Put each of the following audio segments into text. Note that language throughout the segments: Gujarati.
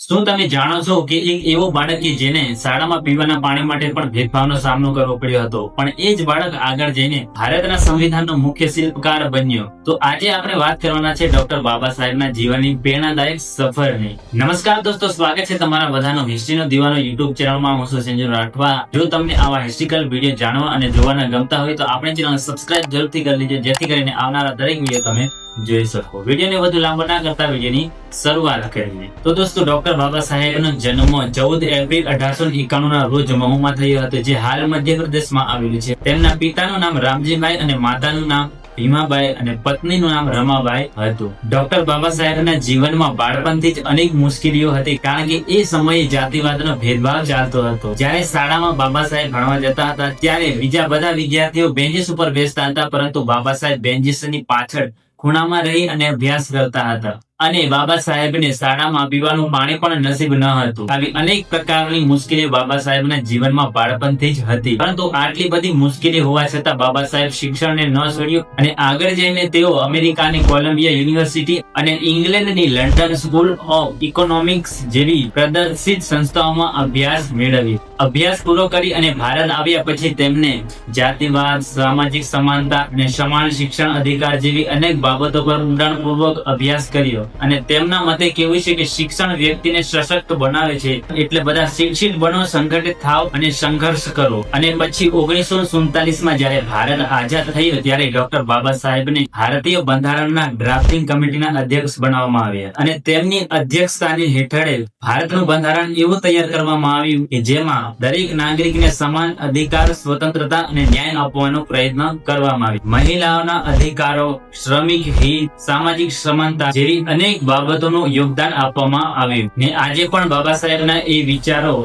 શું તમે જાણો છો કે એક એવો બાળક કે જેને શાળામાં પીવાના પાણી માટે પણ ભેદભાવનો સામનો કરવો પડ્યો હતો, પણ એ જ બાળક આગળ જઈને ભારતના સંવિધાનનો મુખ્ય શિલ્પકાર બન્યો? તો આજે આપણે વાત કરવાના છે ડોક્ટર બાબા સાહેબના જીવનની પ્રેરણાદાયક સફરની. નમસ્કાર દોસ્તો, સ્વાગત છે તમારા બધાનો હિસ્ટ્રીનો દીવાનો યુટ્યુબ ચેનલમાં. હું છું સંજય રાઠવા. જો તમને આવા હિસ્ટ્રિકલ વિડીયો જાણવા અને જોવાના ગમતા હોય તો આપણે ચેનલ સબસ્ક્રાઇબ જરૂરથી કરી લેજો, જેથી કરીને આવનારા દરેક વિડીયો તમે જોઈ શકો. વિડીયોને વધુ લાંબો ના કરતા વિડીયોની શરૂઆત કરીએ. તો દોસ્તો, ડોક્ટર બાબા સાહેબનો જન્મ 14 એપ્રિલ 1891 ના રોજ મહુમાં થયો હતો, જે હાલ મધ્યપ્રદેશમાં આવેલું છે. તેમના પિતાનું નામ રામજીભાઈ અને માતાનું નામ ભીમાબાઈ અને પત્નીનું નામ રમાબાઈ હતું. ડોક્ટર બાબા સાહેબના જીવનમાં બાળપણથી જ અનેક મુશ્કેલીઓ હતી, કારણ કે એ સમયે જાતિવાદનો ભેદભાવ ચાલતો હતો. જ્યારે શાળામાં બાબા સાહેબ ભણવા જતા હતા ત્યારે બીજા બધા વિદ્યાર્થીઓ બેન્ચીસ ઉપર બેસતા હતા, પરંતુ બાબા સાહેબ બેન્ચીસની પાછળ ખૂણામાં રહી અને અભ્યાસ કરતા હતા. અને બાબા સાહેબને શાળામાં પીવાનું પાણી પણ નસીબ ન હતું. આવી અનેક પ્રકારની મુશ્કેલીઓ બાબા સાહેબના જીવનમાં બાળપણથી જ હતી. પરંતુ આટલી બધી મુશ્કેલી હોવા છતાં બાબા સાહેબ શિક્ષણને ન છોડ્યું અને આગળ જઈને તેઓ અમેરિકાની કોલંબિયા યુનિવર્સિટી અને ઇંગ્લેન્ડની લંડન સ્કૂલ ઓફ ઇકોનોમિક્સ જેવી પ્રદર્શિત સંસ્થાઓમાં અભ્યાસ મેળવ્યો. અભ્યાસ પૂરો કરી અને ભારત આવ્યા પછી તેમને જાતિવાદ, સામાજિક સમાનતા અને સમાન શિક્ષણ અધિકાર જેવી અનેક બાબતો પર ઊંડાણપૂર્વક અભ્યાસ કર્યો. અને તેમના મતે કેવું છે કે શિક્ષણ વ્યક્તિને સશક્ત બનાવે છે, એટલે બધા શિક્ષિત બનો, સંગઠિત થાવ અને સંઘર્ષ કરો. અને પછી 1947 માં જ્યારે ભારત આઝાદ થયું ત્યારે ડોક્ટર બાબા સાહેબને ભારતીય બંધારણના ડ્રાફ્ટિંગ કમિટીના અધ્યક્ષ બનાવવામાં આવ્યા. અને તેમની અધ્યક્ષતાની હેઠળ ભારતનું બંધારણ એવું તૈયાર કરવામાં આવ્યું કે જેમાં દરેક નાગરિકને સમાન અધિકાર, સ્વતંત્રતા અને ન્યાય આપવાનો પ્રયત્ન કરવામાં આવ્યો. મહિલાઓના અધિકારો, શ્રમિક હિત, સામાજિક સમાનતા જેવી અનેક બાબતોનું યોગદાન આપવામાં આવ્યું. ને આજે પણ બાબા સાહેબના એ વિચારો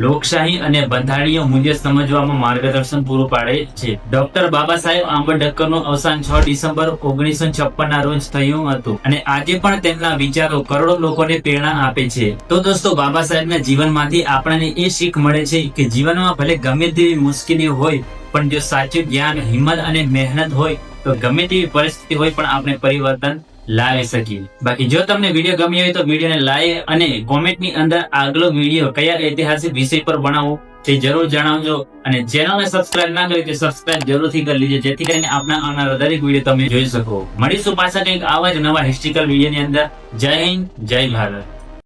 લોકશાહી અને બંધારણીય મૂલ્ય સમજવામાં માર્ગદર્શન પૂરું પાડે છે. ડોક્ટર બાબા સાહેબ આંબેડકરનું અવસાન 6 ડિસેમ્બર 1956 ના રોજ થયું હતું. અને આજે પણ તેમના વિચારો કરોડો લોકોને પ્રેરણા આપે છે. તો દોસ્તો, બાબા સાહેબના જીવનમાંથી આપણને એ શીખ મળે છે કે જીવનમાં ભલે ગમે તેવી મુશ્કેલીઓ હોય, પણ જો સાચું જ્ઞાન, હિંમત અને મહેનત હોય તો ગમે તેવી પરિસ્થિતિ હોય પણ આપણે પરિવર્તન લાવી શકીએ. બાકી જો તમને વિડીયો ગમ્યો હોય તો વિડીયોને લાઈક અને કોમેન્ટની અંદર આગલો વિડીયો કયા ઐતિહાસિક વિષય પર બનાવવો તે જરૂર જણાવજો. અને ચેનલને સબસ્ક્રાઇબ ના કરી તો સબસ્ક્રાઇબ જરૂરથી કરી લેજો, જેથી કરીને આપના આવનારા દરેક વિડીયો તમે જોઈ શકો. મળીશું પાછા કંઈક આવા જ નવા હિસ્ટ્રિકલ વિડીયોની અંદર. જય હિન્દ, જય ભારત.